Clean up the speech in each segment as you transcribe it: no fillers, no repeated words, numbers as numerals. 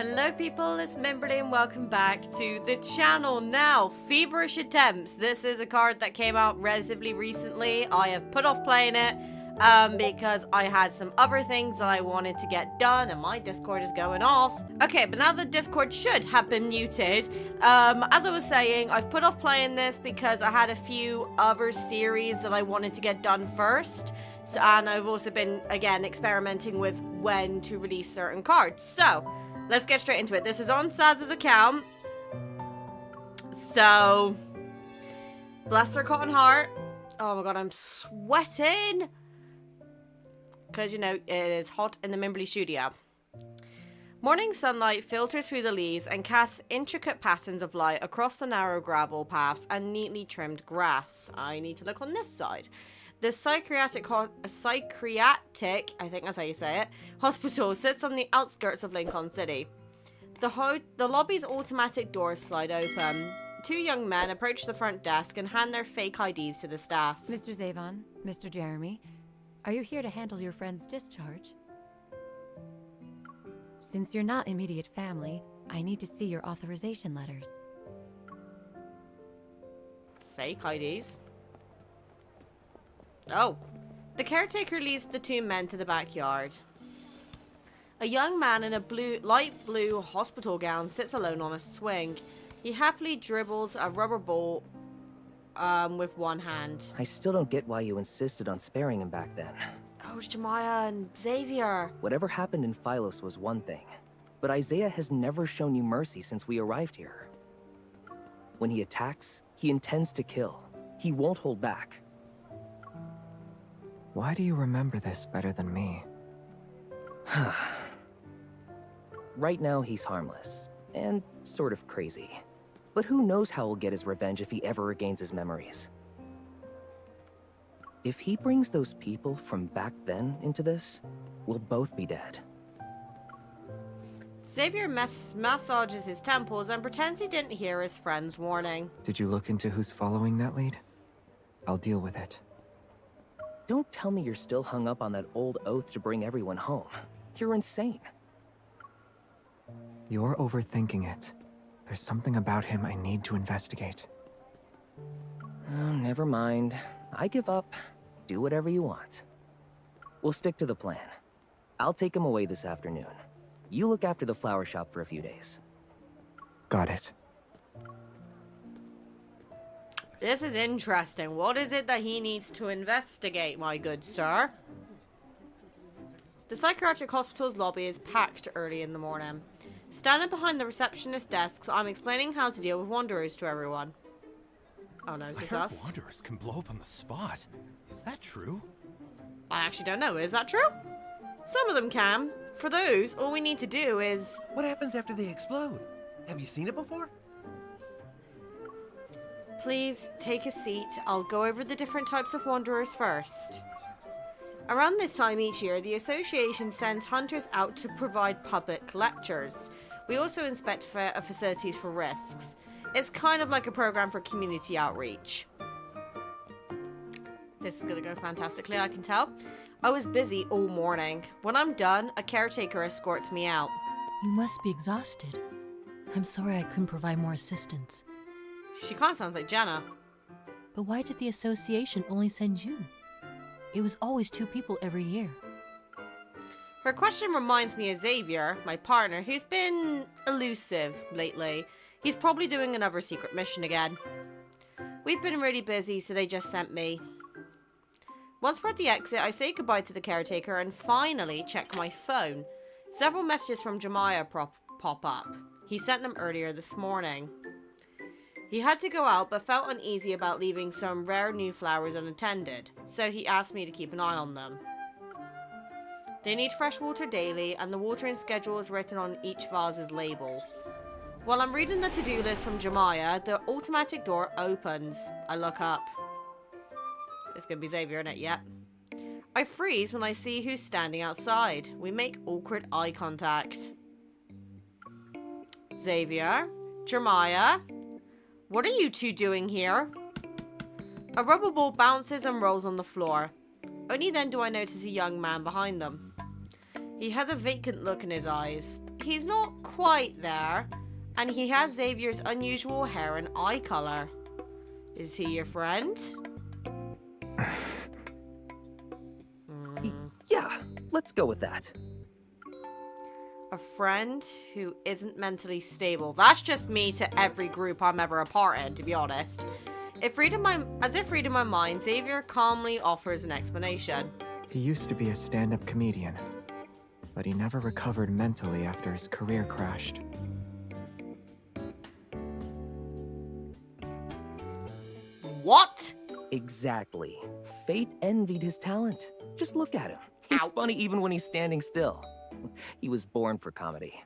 Hello people, it's Mimberly and welcome back to the channel. Now, Feverish Attempts. This is a card that came out relatively recently. I have put off playing it because I had some other things that I wanted to get done and my Discord is going off. Okay, but now the Discord should have been muted. As I was saying, I've put off playing this because I had a few other series that I wanted to get done first. So, and I've also been, again, experimenting with when to release certain cards. So, let's get straight into it. This is on Saz's account. So, bless her cotton heart. Oh my god, I'm sweating. Because, you know, it is hot in the Mimberly studio. Morning sunlight filters through the leaves and casts intricate patterns of light across the narrow gravel paths and neatly trimmed grass. I need to look on this side. The psychiatric, I think that's how you say it, hospital sits on the outskirts of Lincoln City. The lobby's automatic doors slide open. Two young men approach the front desk and hand their fake IDs to the staff. Mr. Zavon, Mr. Jeremy, are you here to handle your friend's discharge? Since you're not immediate family, I need to see your authorization letters. Fake IDs? Oh. The caretaker leads the two men to the backyard. A young man in a light blue hospital gown sits alone on a swing. He happily dribbles a rubber ball with one hand. I still don't get why you insisted on sparing him back then. Oh, it's Jemiah and Xavier. Whatever happened in Philos was one thing, but Isaiah has never shown you mercy since we arrived here. When he attacks, he intends to kill. He won't hold back. Why do you remember this better than me? Right now, he's harmless, and sort of crazy. But who knows how he'll get his revenge if he ever regains his memories. If he brings those people from back then into this, we'll both be dead. Xavier massages his temples and pretends he didn't hear his friend's warning. Did you look into who's following that lead? I'll deal with it. Don't tell me you're still hung up on that old oath to bring everyone home. You're insane. You're overthinking it. There's something about him I need to investigate. Oh, never mind. I give up. Do whatever you want. We'll stick to the plan. I'll take him away this afternoon. You look after the flower shop for a few days. Got it. This is interesting. What is it that he needs to investigate, my good sir? The psychiatric hospital's lobby is packed early in the morning. Standing behind the receptionist desks, I'm explaining how to deal with wanderers to everyone. Oh no, is this us? Wanderers can blow up on the spot. Is that true? I actually don't know. Is that true? Some of them can. For those, all we need to do is... What happens after they explode? Have you seen it before? Please, take a seat. I'll go over the different types of wanderers first. Around this time each year, the association sends hunters out to provide public lectures. We also inspect facilities for risks. It's kind of like a program for community outreach. This is going to go fantastically, I can tell. I was busy all morning. When I'm done, a caretaker escorts me out. You must be exhausted. I'm sorry I couldn't provide more assistance. She kind of sounds like Jenna. But why did the association only send you? It was always 2 people every year. Her question reminds me of Xavier, my partner, who's been elusive lately. He's probably doing another secret mission again. We've been really busy, so they just sent me. Once we're at the exit, I say goodbye to the caretaker and finally check my phone. Several messages from Jemiah pop up. He sent them earlier this morning. He had to go out but felt uneasy about leaving some rare new flowers unattended, so he asked me to keep an eye on them. They need fresh water daily and the watering schedule is written on each vase's label. While I'm reading the to-do list from Jemiah, the automatic door opens. I look up. It's gonna be Xavier, isn't it? Yep. I freeze when I see who's standing outside. We make awkward eye contact. Xavier? Jemiah? What are you two doing here? A rubber ball bounces and rolls on the floor. Only then do I notice a young man behind them. He has a vacant look in his eyes. he's not quite there, and he has Xavier's unusual hair and eye color. Is he your friend? Yeah, let's go with that. A friend who isn't mentally stable. That's just me to every group I'm ever a part in, to be honest. As if reading my mind, Xavier calmly offers an explanation. He used to be a stand-up comedian, but he never recovered mentally after his career crashed. What? Exactly. Fate envied his talent. Just look at him. He's funny even when he's standing still. He was born for comedy.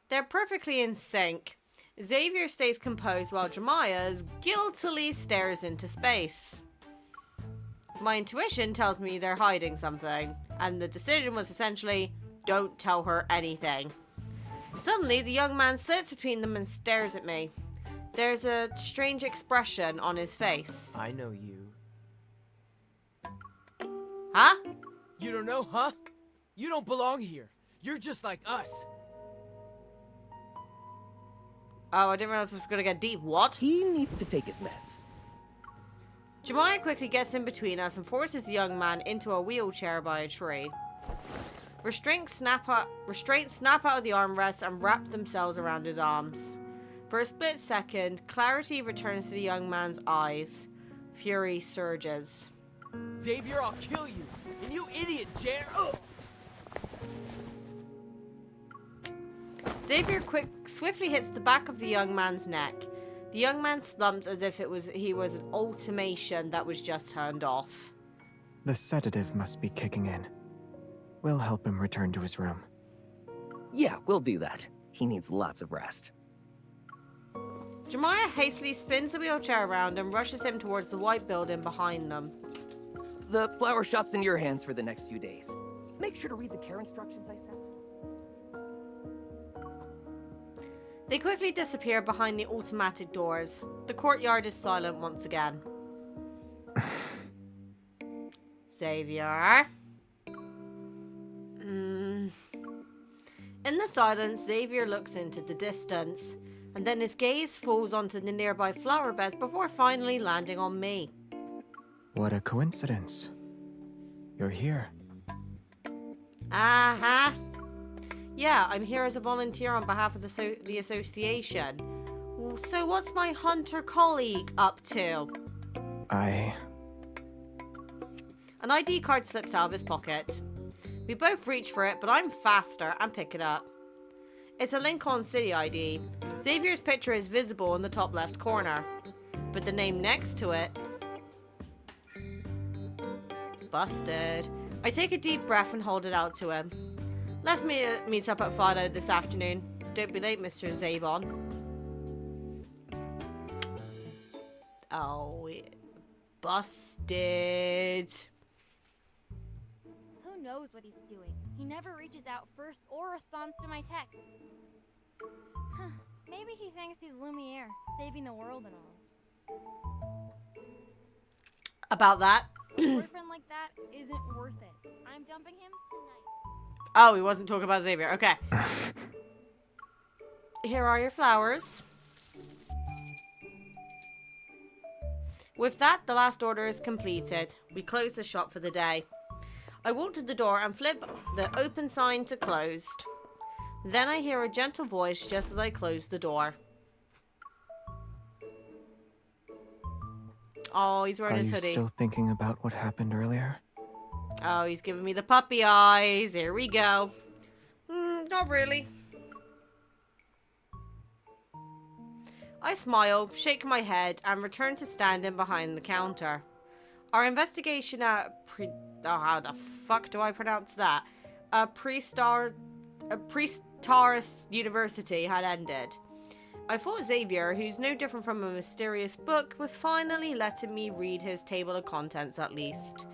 They're perfectly in sync. Xavier stays composed while Jemiah guiltily stares into space. My intuition tells me they're hiding something, and the decision was essentially, don't tell her anything. Suddenly, the young man slips between them and stares at me. There's a strange expression on his face. I know you. Huh? You don't know, huh? You don't belong here. You're just like us. Oh, I didn't realize this was gonna get deep. What? He needs to take his meds. Jemiah quickly gets in between us and forces the young man into a wheelchair by a tree. Restraints snap out of the armrest and wrap themselves around his arms. For a split second, clarity returns to the young man's eyes. Fury surges. Xavier, I'll kill you. And you idiot, Jer. Ugh. Xavier swiftly hits the back of the young man's neck. The young man slumps as if he was an automation that was just turned off. The sedative must be kicking in. We'll help him return to his room. Yeah, we'll do that. He needs lots of rest. Jemiah hastily spins the wheelchair around and rushes him towards the white building behind them. The flower shop's in your hands for the next few days. Make sure to read the care instructions I sent. They quickly disappear behind the automatic doors. The courtyard is silent once again. Xavier? In the silence, Xavier looks into the distance, and then his gaze falls onto the nearby flower beds before finally landing on me. What a coincidence. You're here. Uh-huh. Yeah, I'm here as a volunteer on behalf of the association. So what's my hunter colleague up to? An ID card slips out of his pocket. We both reach for it, but I'm faster and pick it up. It's a Lincoln City ID. Xavier's picture is visible in the top left corner, but the name next to it... Busted. I take a deep breath and hold it out to him. Let's meet up at Philo this afternoon. Don't be late, Mr. Zavon. Oh, busted. Who knows what he's doing? He never reaches out first or responds to my text. Huh. Maybe he thinks he's Lumiere, saving the world and all. About that. A boyfriend like that isn't worth it. I'm dumping him tonight. Oh, he wasn't talking about Xavier. Okay. Here are your flowers. With that, the last order is completed. We close the shop for the day. I walk to the door and flip the open sign to closed. Then I hear a gentle voice just as I close the door. Oh, he's wearing his hoodie. Are you still thinking about what happened earlier? Oh, he's giving me the puppy eyes. Here we go. Not really. I smile, shake my head, and return to standing behind the counter. Our investigation at how the fuck do I pronounce that? Priestaris University had ended. I thought Xavier, who's no different from a mysterious book, was finally letting me read his table of contents at least.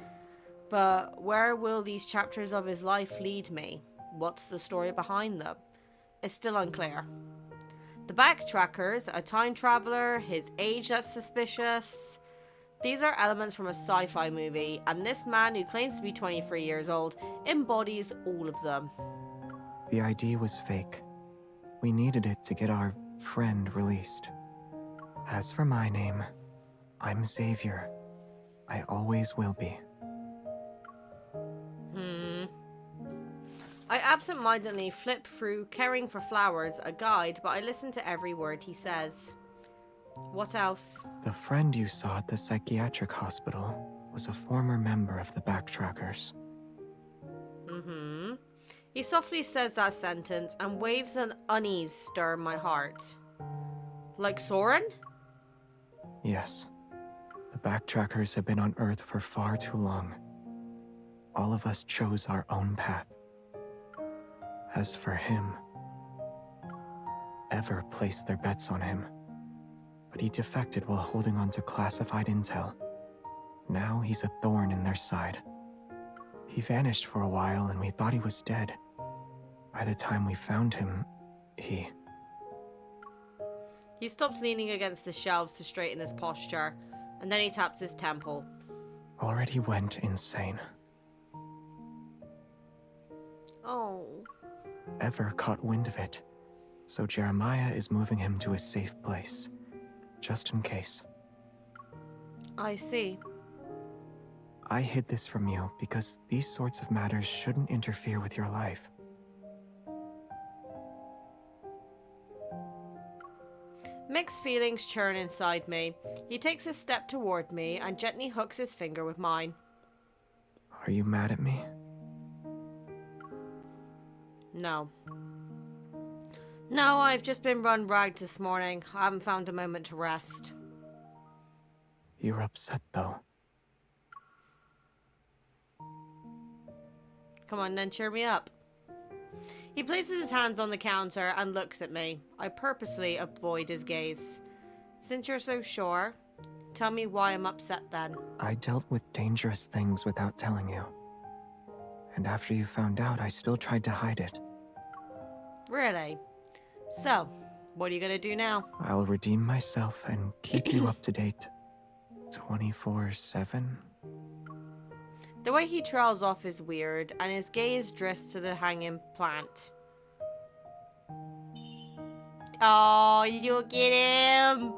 But where will these chapters of his life lead me? What's the story behind them? It's still unclear. The backtrackers, a time traveler, his age that's suspicious. These are elements from a sci-fi movie, and this man who claims to be 23 years old embodies all of them. The ID was fake. We needed it to get our friend released. As for my name, I'm Xavier. I always will be. I absent-mindedly flip through Caring for Flowers, a guide, but I listen to every word he says. What else? The friend you saw at the psychiatric hospital was a former member of the Backtrackers. He softly says that sentence and waves an unease stir my heart. Like Soren? Yes. The Backtrackers have been on Earth for far too long. All of us chose our own path. As for him, Ever placed their bets on him, but he defected while holding on to classified intel. Now he's a thorn in their side. He vanished for a while and we thought he was dead. By the time we found him, he stops leaning against the shelves to straighten his posture, and then he taps his temple. already went insane. Oh. Ever caught wind of it, so Jeremiah is moving him to a safe place, just in case. I see. I hid this from you because these sorts of matters shouldn't interfere with your life. Mixed feelings churn inside me. He takes a step toward me and gently hooks his finger with mine. Are you mad at me? No. No, I've just been run ragged this morning. I haven't found a moment to rest. You're upset, though. Come on then, cheer me up. He places his hands on the counter and looks at me. I purposely avoid his gaze. Since you're so sure, tell me why I'm upset then. I dealt with dangerous things without telling you. And after you found out, I still tried to hide it. Really? So, what are you gonna do now? I'll redeem myself and keep you up to date. 24/7? The way he trails off is weird, and his gaze drifts to the hanging plant. Oh, you get him!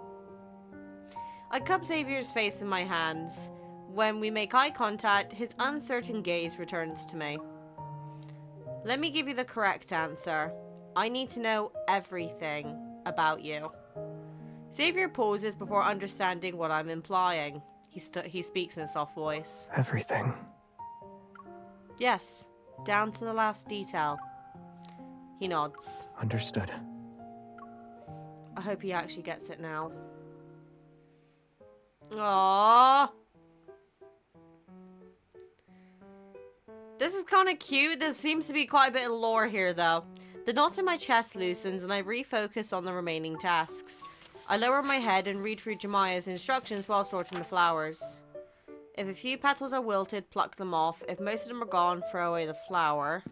I cup Xavier's face in my hands. When we make eye contact, his uncertain gaze returns to me. Let me give you the correct answer. I need to know everything about you. Xavier pauses before understanding what I'm implying. He speaks in a soft voice. Everything. Yes, down to the last detail. He nods. Understood. I hope he actually gets it now. Aww. This is kind of cute. There seems to be quite a bit of lore here, though. The knot in my chest loosens and I refocus on the remaining tasks. I lower my head and read through Jemiah's instructions while sorting the flowers. If a few petals are wilted, pluck them off. If most of them are gone, throw away the flower.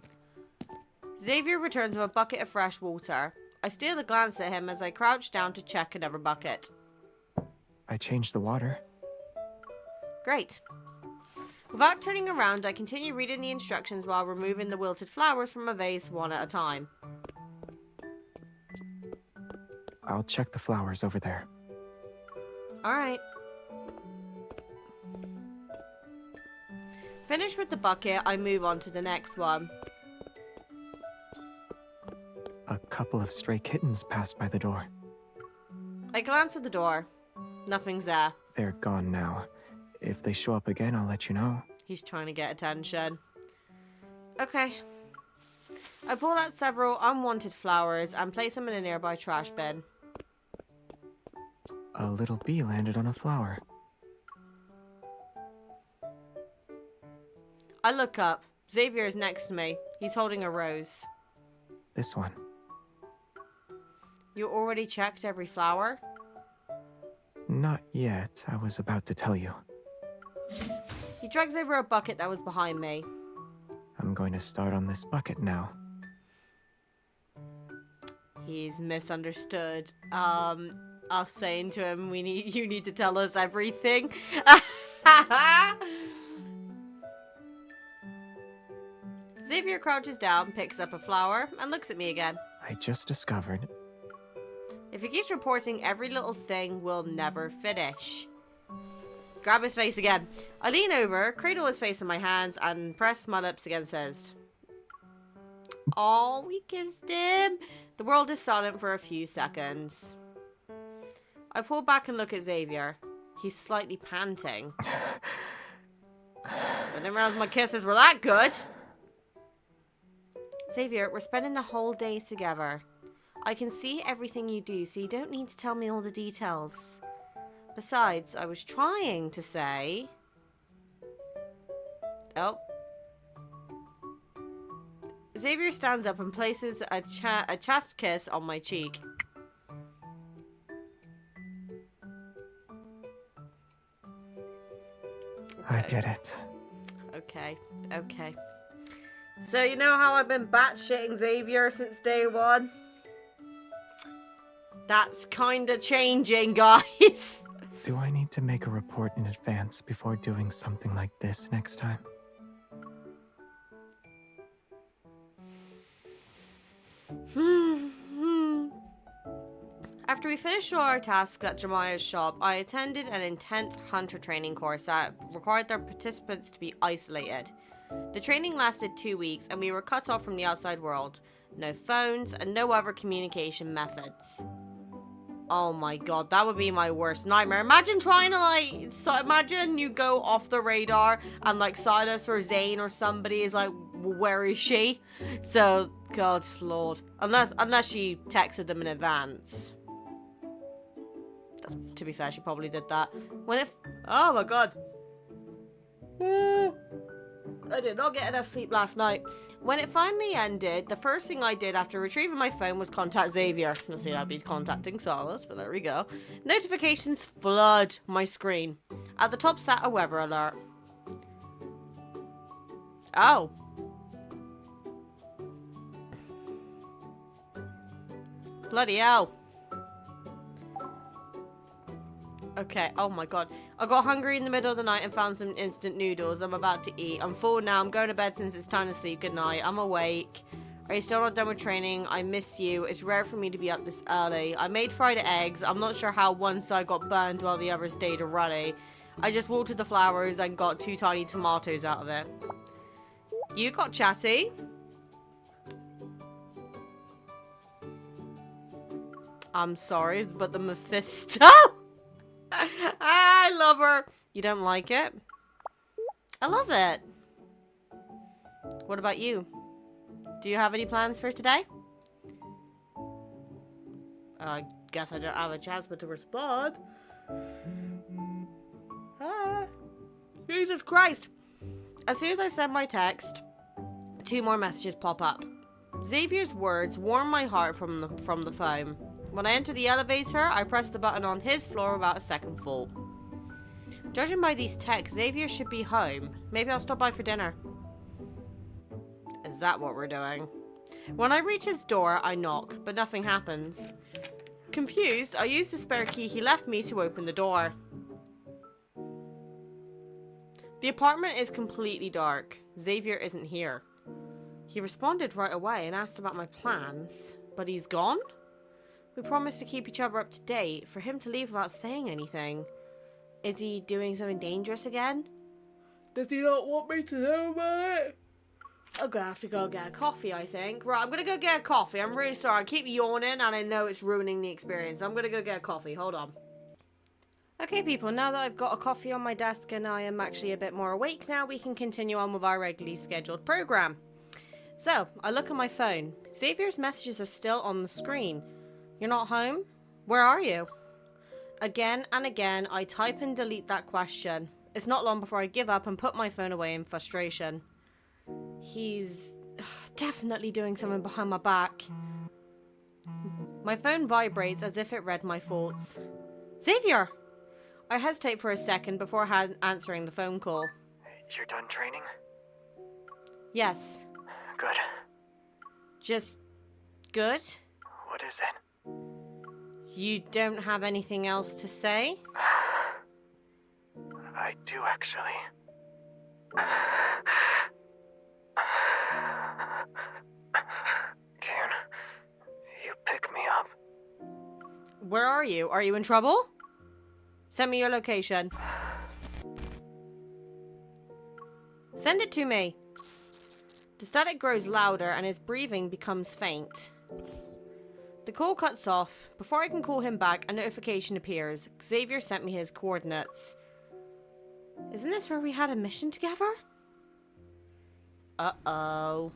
Xavier returns with a bucket of fresh water. I steal a glance at him as I crouch down to check another bucket. I changed the water. Great. Without turning around, I continue reading the instructions while removing the wilted flowers from a vase one at a time. I'll check the flowers over there. Alright. Finished with the bucket, I move on to the next one. A couple of stray kittens passed by the door. I glance at the door. Nothing's there. They're gone now. If they show up again, I'll let you know. He's trying to get attention. Okay. I pull out several unwanted flowers and place them in a nearby trash bin. A little bee landed on a flower. I look up. Xavier is next to me. He's holding a rose. This one. You already checked every flower? Not yet. I was about to tell you. He drags over a bucket that was behind me. I'm going to start on this bucket now. He's misunderstood. Us saying to him, you need to tell us everything. Xavier crouches down, picks up a flower, and looks at me again. I just discovered. If he keeps reporting every little thing, we'll never finish. Grab his face again. I lean over, cradle his face in my hands, and press my lips against his. Oh, we kissed him. The world is silent for a few seconds. I pull back and look at Xavier. He's slightly panting. I didn't realize my kisses were that good. Xavier, we're spending the whole day together. I can see everything you do, so you don't need to tell me all the details. Besides, I was trying to say... Oh. Xavier stands up and places a chest kiss on my cheek. I get it. Okay, okay. So you know how I've been batshitting Xavier since day one? That's kinda changing, guys. Do I need to make a report in advance before doing something like this next time? After we finished all our tasks at Jemiah's shop, I attended an intense hunter training course that required their participants to be isolated. The training lasted 2 weeks and we were cut off from the outside world. No phones and no other communication methods. Oh my god, that would be my worst nightmare. Imagine trying to imagine you go off the radar and like Silas or Zane or somebody is like, where is she? So, God, Lord. Unless she texted them in advance. To be fair, she probably did that. Oh my god. I did not get enough sleep last night. When it finally ended, the first thing I did after retrieving my phone was contact Xavier. You'll see I'd be contacting Silas, but there we go. Notifications flood my screen. At the top sat a weather alert. Oh. Bloody hell. Okay, oh my god. I got hungry in the middle of the night and found some instant noodles. I'm about to eat. I'm full now. I'm going to bed since it's time to sleep. Good night. I'm awake. Are you still not done with training? I miss you. It's rare for me to be up this early. I made fried eggs. I'm not sure how one side got burned while the other stayed runny. I just watered the flowers and got 2 tiny tomatoes out of it. You got chatty. I'm sorry, but the Mephisto... I love her. You don't like it? I love it. What about you? Do you have any plans for today? I guess I don't have a chance but to respond. Jesus Christ. As soon as I send my text, 2 more messages pop up. Xavier's words warm my heart from the phone. When I enter the elevator, I press the button on his floor without a second thought. Judging by these texts, Xavier should be home. Maybe I'll stop by for dinner. Is that what we're doing? When I reach his door, I knock, but nothing happens. Confused, I use the spare key he left me to open the door. The apartment is completely dark. Xavier isn't here. He responded right away and asked about my plans, but he's gone? We promised to keep each other up to date. For him to leave without saying anything. Is he doing something dangerous again? Does he not want me to know about it? I'm gonna have to go get a coffee, I think. Right, I'm gonna go get a coffee. I'm really sorry. I keep yawning and I know it's ruining the experience. I'm gonna go get a coffee. Hold on. Okay, people, now that I've got a coffee on my desk and I am actually a bit more awake now, we can continue on with our regularly scheduled program. So, I look at my phone. Xavier's messages are still on the screen. You're not home? Where are you? Again and again, I type and delete that question. It's not long before I give up and put my phone away in frustration. He's definitely doing something behind my back. My phone vibrates as if it read my thoughts. Xavier! I hesitate for a second before answering the phone call. You're done training? Yes. Good. Just good? What is it? You don't have anything else to say? I do, actually. Where are you? Are you in trouble? Send me your location. Send it to me. The static grows louder and his breathing becomes faint. The call cuts off. Before I can call him back, a notification appears. Xavier sent me his coordinates. Isn't this where we had a mission together? Uh-oh.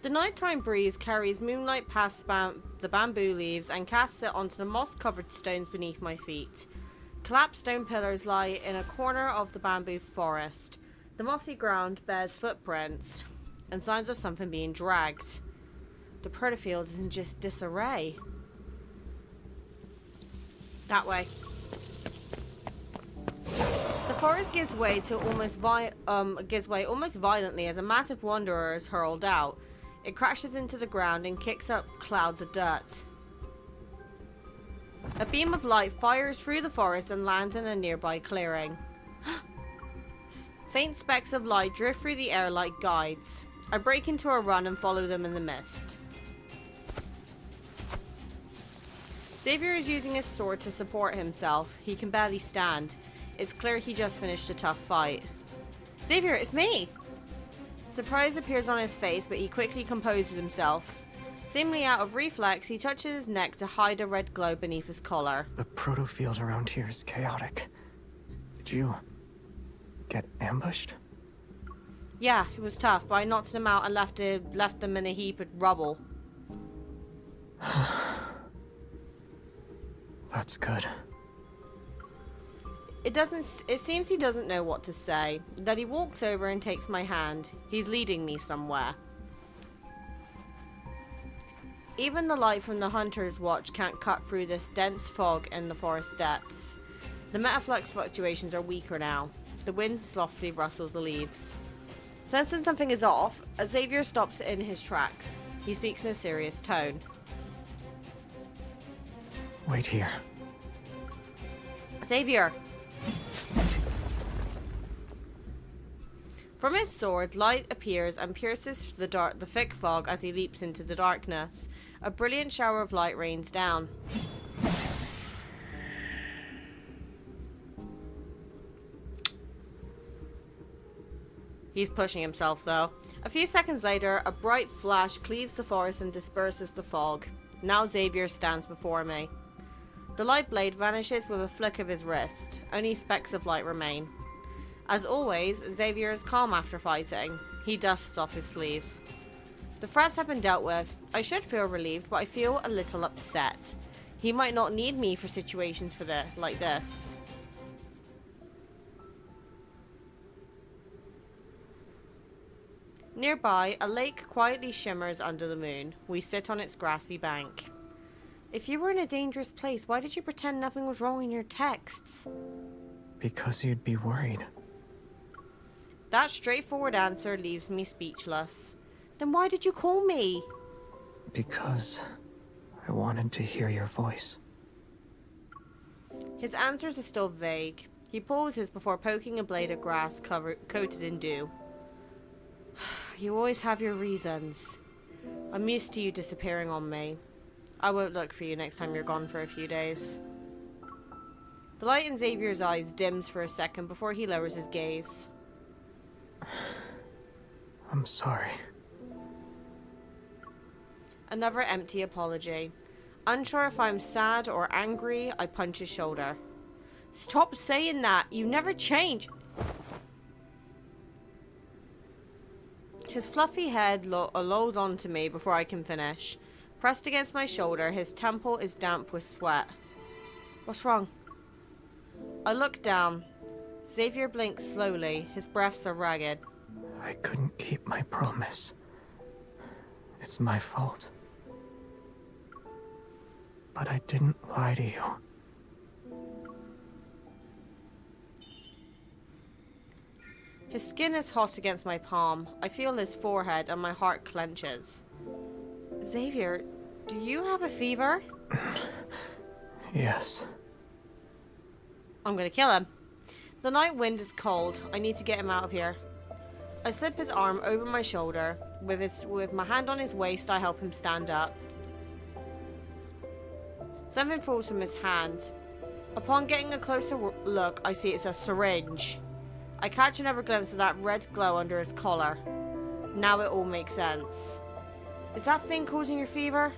The nighttime breeze carries moonlight past the bamboo leaves and casts it onto the moss-covered stones beneath my feet. Collapsed stone pillars lie in a corner of the bamboo forest. The mossy ground bears footprints and signs of something being dragged. The protofield is in just disarray. That way. The forest gives way to almost violently as a massive wanderer is hurled out. It crashes into the ground and kicks up clouds of dirt. A beam of light fires through the forest and lands in a nearby clearing. Faint specks of light drift through the air like guides. I break into a run and follow them in the mist. Xavier is using his sword to support himself. He can barely stand. It's clear he just finished a tough fight. Xavier, it's me! Surprise appears on his face, but he quickly composes himself. Seemingly out of reflex, he touches his neck to hide a red glow beneath his collar. The proto-field around here is chaotic. Did you get ambushed? Yeah, it was tough, but I knocked them out and left them in a heap of rubble. That's good. It seems he doesn't know what to say. Then he walks over and takes my hand. He's leading me somewhere. Even the light from the Hunter's Watch can't cut through this dense fog in the forest depths. The metaflux fluctuations are weaker now. The wind softly rustles the leaves. Sensing something is off, Xavier stops in his tracks. He speaks in a serious tone. Wait here. Xavier! From his sword, light appears and pierces the thick fog as he leaps into the darkness. A brilliant shower of light rains down. He's pushing himself, though. A few seconds later, a bright flash cleaves the forest and disperses the fog. Now Xavier stands before me. The light blade vanishes with a flick of his wrist. Only specks of light remain. As always, Xavier is calm after fighting. He dusts off his sleeve. The threats have been dealt with. I should feel relieved, but I feel a little upset. He might not need me for situations like this. Nearby, a lake quietly shimmers under the moon. We sit on its grassy bank. If you were in a dangerous place, why did you pretend nothing was wrong in your texts? Because you'd be worried. That straightforward answer leaves me speechless. Then why did you call me? Because I wanted to hear your voice. His answers are still vague. He pauses before poking a blade of grass coated in dew. You always have your reasons. I'm used to you disappearing on me. I won't look for you next time you're gone for a few days. The light in Xavier's eyes dims for a second before he lowers his gaze. I'm sorry. Another empty apology. Unsure if I'm sad or angry, I punch his shoulder. Stop saying that! You never change! His fluffy head lolls onto me before I can finish. Pressed against my shoulder, his temple is damp with sweat. What's wrong? I look down. Xavier blinks slowly. His breaths are ragged. I couldn't keep my promise. It's my fault. But I didn't lie to you. His skin is hot against my palm. I feel his forehead and my heart clenches. Xavier, do you have a fever? Yes. I'm gonna kill him. The night wind is cold. I need to get him out of here. I slip his arm over my shoulder. With my hand on his waist, I help him stand up. Something falls from his hand. Upon getting a closer look, I see it's a syringe. I catch another glimpse of that red glow under his collar. Now it all makes sense. Is that thing causing your fever?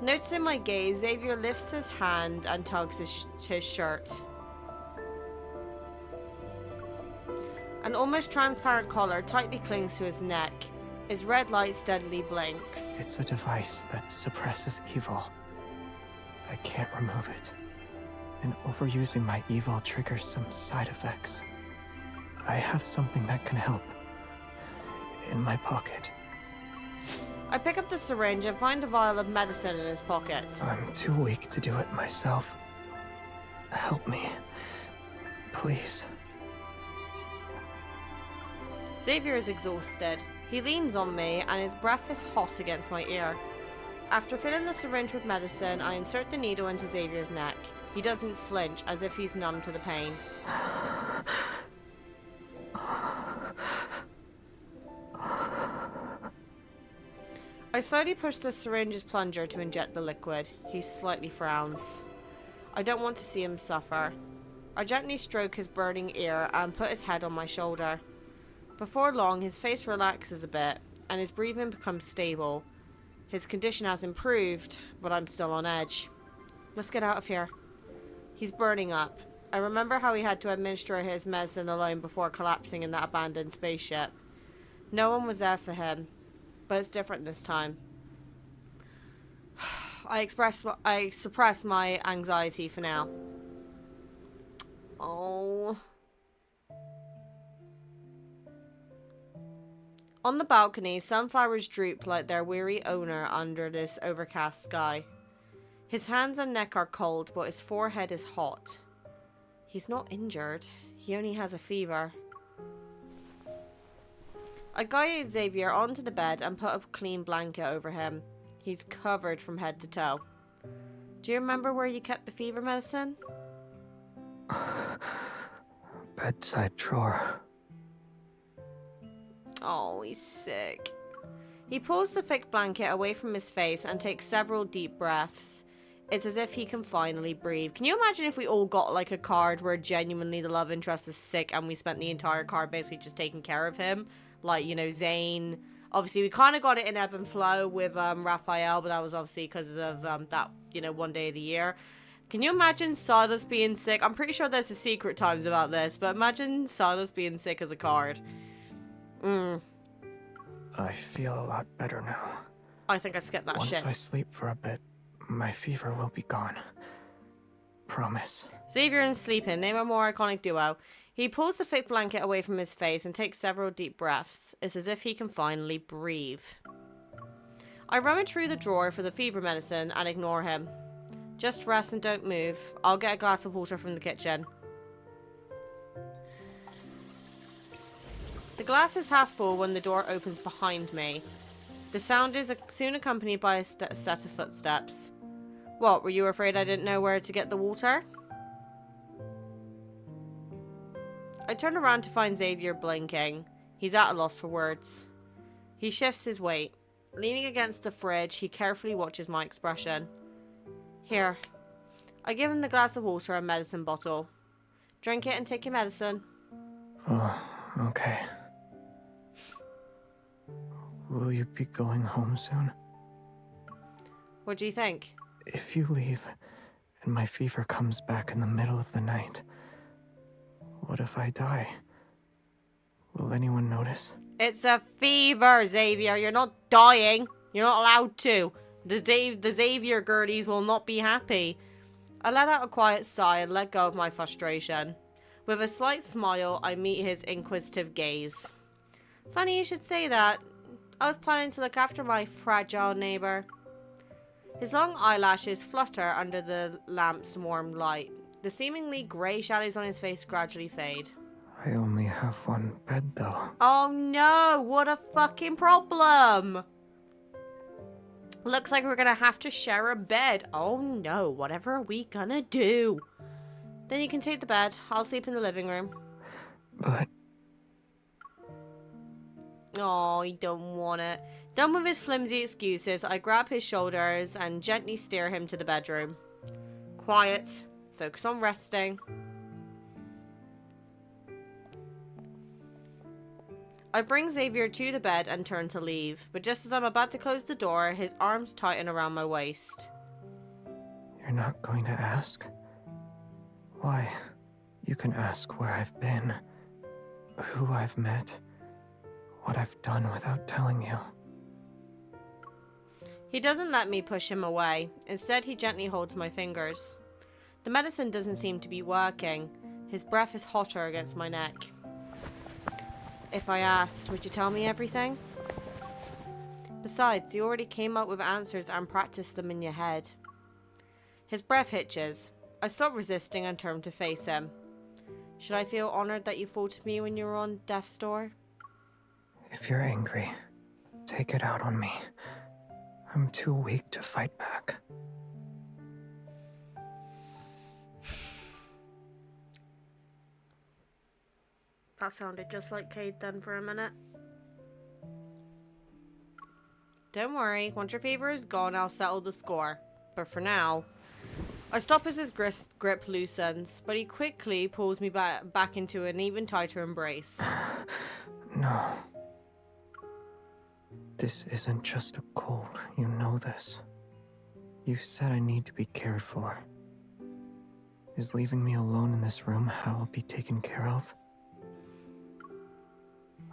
Noticing my gaze, Xavier lifts his hand and tugs his shirt. An almost transparent collar tightly clings to his neck. His red light steadily blinks. It's a device that suppresses evil. I can't remove it. And overusing my evil triggers some side effects. I have something that can help. In my pocket. I pick up the syringe and find a vial of medicine in his pocket. I'm too weak to do it myself. Help me. Please. Xavier is exhausted. He leans on me and his breath is hot against my ear. After filling the syringe with medicine, I insert the needle into Xavier's neck. He doesn't flinch, as if he's numb to the pain. I slowly push the syringe's plunger to inject the liquid. He slightly frowns. I don't want to see him suffer. I gently stroke his burning ear and put his head on my shoulder. Before long, his face relaxes a bit, and his breathing becomes stable. His condition has improved, but I'm still on edge. Let's get out of here. He's burning up. I remember how he had to administer his medicine alone before collapsing in that abandoned spaceship. No one was there for him, but it's different this time. I suppress my anxiety for now. Oh. On the balcony, sunflowers droop like their weary owner under this overcast sky. His hands and neck are cold, but his forehead is hot. He's not injured. He only has a fever. I guide Xavier onto the bed and put a clean blanket over him. He's covered from head to toe. Do you remember where you kept the fever medicine? Bedside drawer. Oh, he's sick. He pulls the thick blanket away from his face and takes several deep breaths. It's as if he can finally breathe. Can you imagine if we all got like a card where genuinely the love interest was sick and we spent the entire card basically just taking care of him? Like, you know, Zane. Obviously, we kind of got it in ebb and flow with Raphael, but that was obviously because of that, you know, one day of the year. Can you imagine Silas being sick? I'm pretty sure there's a Secret Times about this, but imagine Silas being sick as a card. I feel a lot better now. I think I skipped that shit. Once I sleep for a bit, my fever will be gone. Promise. Xavier and Sleeping, name a more iconic duo. He pulls the thick blanket away from his face and takes several deep breaths. It's as if he can finally breathe. I rummage through the drawer for the fever medicine and ignore him. Just rest and don't move. I'll get a glass of water from the kitchen. The glass is half full when the door opens behind me. The sound is soon accompanied by a set of footsteps. What, were you afraid I didn't know where to get the water? I turn around to find Xavier blinking. He's at a loss for words. He shifts his weight. Leaning against the fridge, he carefully watches my expression. Here. I give him the glass of water and medicine bottle. Drink it and take your medicine. Oh, okay. Will you be going home soon? What do you think? If you leave, and my fever comes back in the middle of the night, what if I die? Will anyone notice? It's a fever, Xavier. You're not dying. You're not allowed to. The Xavier girlies will not be happy. I let out a quiet sigh and let go of my frustration. With a slight smile, I meet his inquisitive gaze. Funny you should say that. I was planning to look after my fragile neighbor. His long eyelashes flutter under the lamp's warm light. The seemingly grey shadows on his face gradually fade. I only have one bed, though. Oh no, what a fucking problem! Looks like we're gonna have to share a bed. Oh no, whatever are we gonna do? Then you can take the bed. I'll sleep in the living room. But... Oh, you don't want it. Done with his flimsy excuses, I grab his shoulders and gently steer him to the bedroom. Quiet. Focus on resting. I bring Xavier to the bed and turn to leave, but just as I'm about to close the door, his arms tighten around my waist. You're not going to ask? Why? You can ask where I've been, who I've met, what I've done without telling you. He doesn't let me push him away. Instead, he gently holds my fingers. The medicine doesn't seem to be working. His breath is hotter against my neck. If I asked, would you tell me everything? Besides, you already came up with answers and practiced them in your head. His breath hitches. I stop resisting and turn to face him. Should I feel honored that you fought me when you were on death's door? If you're angry, take it out on me. I'm too weak to fight back. That sounded just like Cade then for a minute. Don't worry, once your fever is gone, I'll settle the score. But for now... I stop as his grip loosens, but he quickly pulls me back into an even tighter embrace. No. This isn't just a cold, you know this. You said I need to be cared for. Is leaving me alone in this room how I'll be taken care of?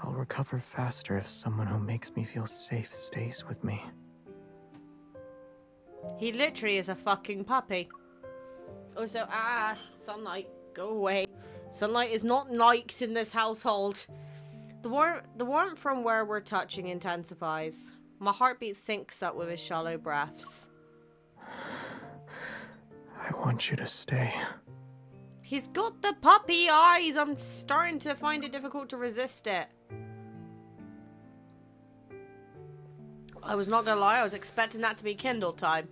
I'll recover faster if someone who makes me feel safe stays with me. He literally is a fucking puppy. Also, sunlight, go away. Sunlight is not liked in this household. The warmth from where we're touching intensifies. My heartbeat syncs up with his shallow breaths. I want you to stay. He's got the puppy eyes. I'm starting to find it difficult to resist it. I was not gonna lie, I was expecting that to be Kindle time.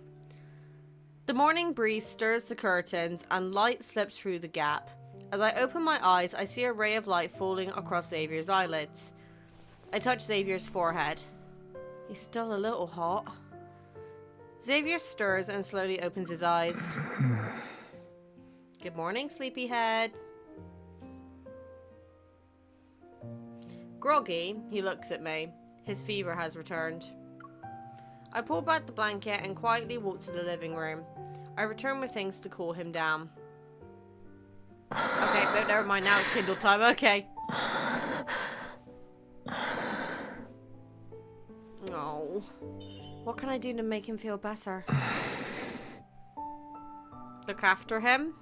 The morning breeze stirs the curtains and light slips through the gap. As I open my eyes, I see a ray of light falling across Xavier's eyelids. I touch Xavier's forehead. He's still a little hot. Xavier stirs and slowly opens his eyes. Good morning, sleepyhead. Groggy, he looks at me. His fever has returned. I pull back the blanket and quietly walk to the living room. I return with things to cool him down. Okay, no, never mind. Now it's Kindle time. Okay. Oh. What can I do to make him feel better? Look after him?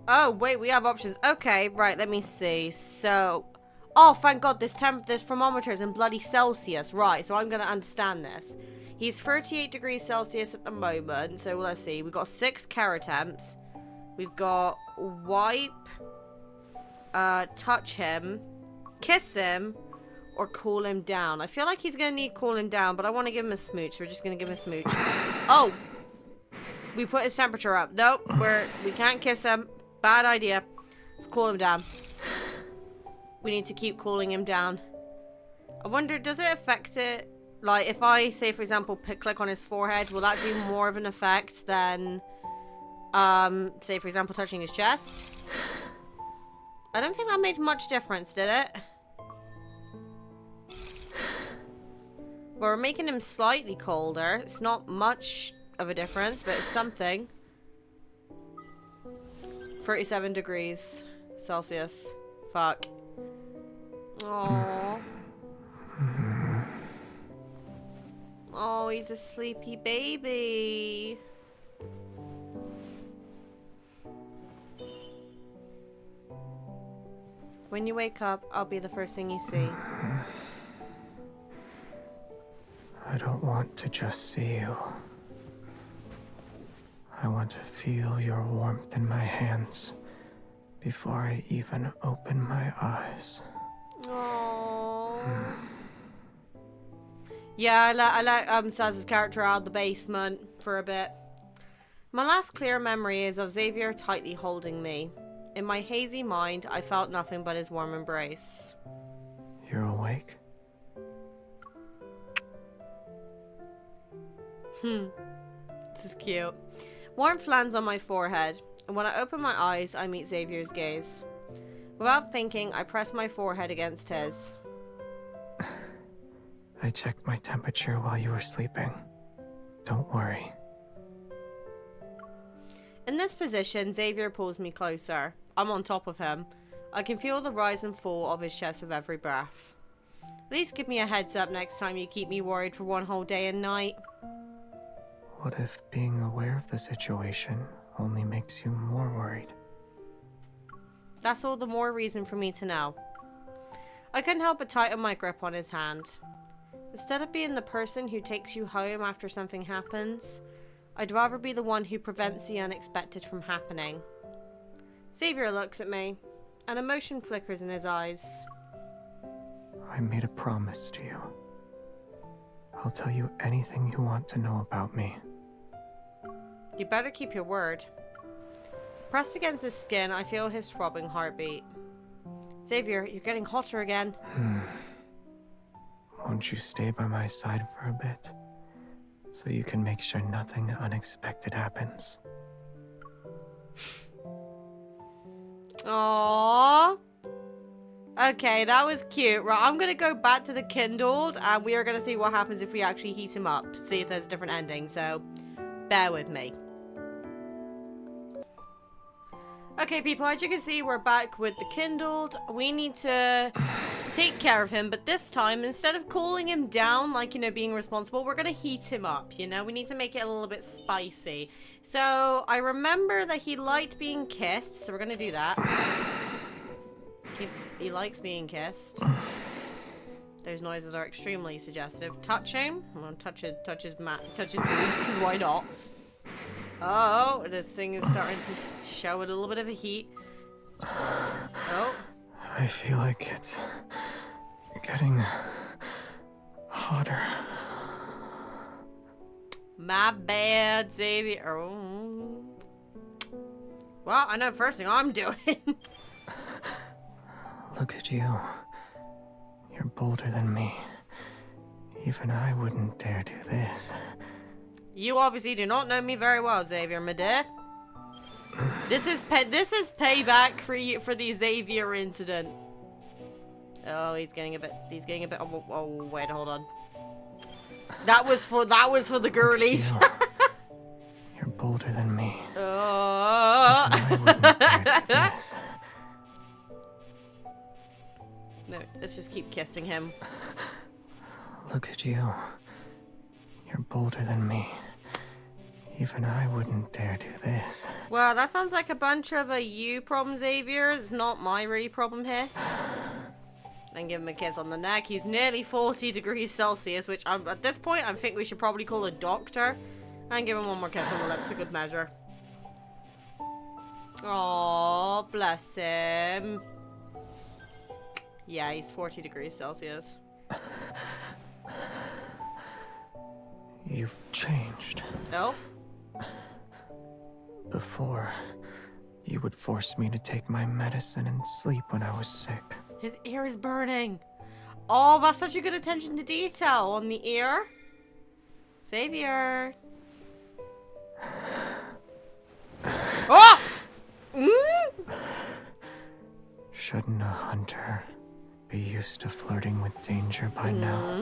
Oh, wait, we have options. Okay, right, let me see. So... Oh, thank God, this thermometer is in bloody Celsius. Right, so I'm going to understand this. He's 38 degrees Celsius at the moment. So let's see. We've got 6 care attempts. We've got wipe, touch him, kiss him, or cool him down. I feel like he's going to need cooling down, but I want to give him a smooch. So we're just going to give him a smooch. Oh! We put his temperature up. Nope, we can't kiss him. Bad idea. Let's cool him down. We need to keep cooling him down. I wonder, does it affect it? Like, if I, say, for example, click on his forehead, will that do more of an effect than, say, for example, touching his chest? I don't think that made much difference, did it? Well, we're making him slightly colder. It's not much of a difference, but it's something. 37 degrees Celsius. Fuck. Aww. Oh, he's a sleepy baby. When you wake up, I'll be the first thing you see. I don't want to just see you. I want to feel your warmth in my hands before I even open my eyes. Aww. Yeah, I let Saz's character out of the basement for a bit. My last clear memory is of Xavier tightly holding me. In my hazy mind, I felt nothing but his warm embrace. You're awake? This is cute. Warmth lands on my forehead, and when I open my eyes, I meet Xavier's gaze. Without thinking, I press my forehead against his. I checked my temperature while you were sleeping. Don't worry. In this position, Xavier pulls me closer. I'm on top of him. I can feel the rise and fall of his chest with every breath. At least give me a heads up next time you keep me worried for one whole day and night. What if being aware of the situation only makes you more worried? That's all the more reason for me to know. I couldn't help but tighten my grip on his hand. Instead of being the person who takes you home after something happens, I'd rather be the one who prevents the unexpected from happening. Xavier looks at me. An emotion flickers in his eyes. I made a promise to you. I'll tell you anything you want to know about me. You better keep your word. Pressed against his skin, I feel his throbbing heartbeat. Xavier, you're getting hotter again. Won't you stay by my side for a bit? So you can make sure nothing unexpected happens. Aww. Okay, that was cute. Right, I'm gonna go back to the Kindled, and we are gonna see what happens if we actually heat him up. See if there's a different ending, so bear with me. Okay, people, as you can see, we're back with the Kindled. We need to take care of him, but this time, instead of cooling him down, like, you know, being responsible, we're gonna heat him up, you know? We need to make it a little bit spicy. So, I remember that he liked being kissed, so we're gonna do that. He likes being kissed. Those noises are extremely suggestive. Touch him. I'm gonna touch his boob, because why not? Oh, this thing is starting to show a little bit of a heat. Oh. I feel like it's getting hotter. My bad, Xavier. Oh. Well, I know the first thing I'm doing. Look at you. You're bolder than me. Even I wouldn't dare do this. You obviously do not know me very well, Xavier, my dear. This is payback for you for the Xavier incident. Oh, he's getting a bit. Oh, wait, hold on. That was for the girlies. You're bolder than me. Oh. Even I wouldn't dare do this. No, let's just keep kissing him. Look at you. You're bolder than me. Even I wouldn't dare do this. Well, that sounds like a bunch of a you problem, Xavier. It's not my really problem here. And give him a kiss on the neck. He's nearly 40 degrees Celsius, which at this point I think we should probably call a doctor. And give him one more kiss on the lips for good measure. Oh, bless him. Yeah, he's 40 degrees Celsius. You've changed. Oh? Before, you would force me to take my medicine and sleep when I was sick. His ear is burning. Oh, that's such a good attention to detail on the ear. Xavier. Oh! Shouldn't a hunter be used to flirting with danger by now?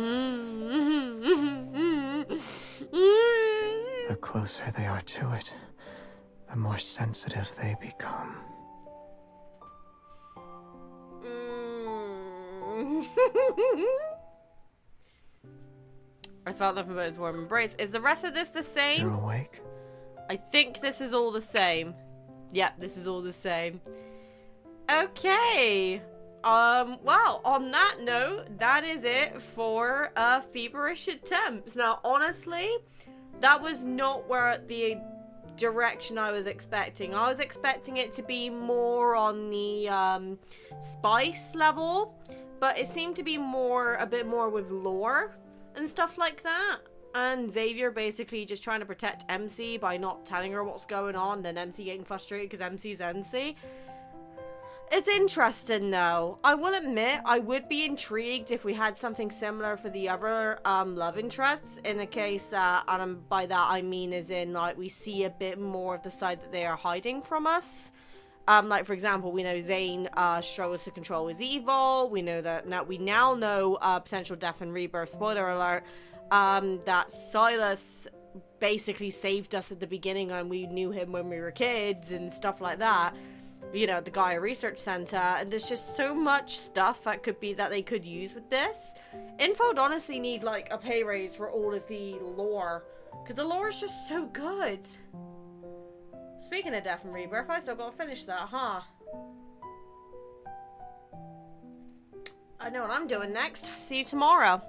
The closer they are to it, the more sensitive they become. I felt nothing but his warm embrace. Is the rest of this the same? You're awake? I think this is all the same. Yep, this is all the same. Okay. Well, on that note, that is it for Feverish Attempts. Now, honestly, that was not where the direction I was expecting. I was expecting it to be more on the spice level, but it seemed to be a bit more with lore and stuff like that. And Xavier basically just trying to protect MC by not telling her what's going on, then MC getting frustrated because MC's MC. It's interesting though. I will admit, I would be intrigued if we had something similar for the other love interests, in the case that, and by that I mean as in like we see a bit more of the side that they are hiding from us. Like for example, we know Zane struggles to control his evil. We know that we now know potential death and rebirth. Spoiler alert. That Silas basically saved us at the beginning, and we knew him when we were kids and stuff like that. You know, the Gaia Research Center, and there's just so much stuff that they could use with this. Info would honestly need like a pay raise for all of the lore, because the lore is just so good. Speaking of Death and Rebirth, I still gotta finish that, huh? I know what I'm doing next. See you tomorrow.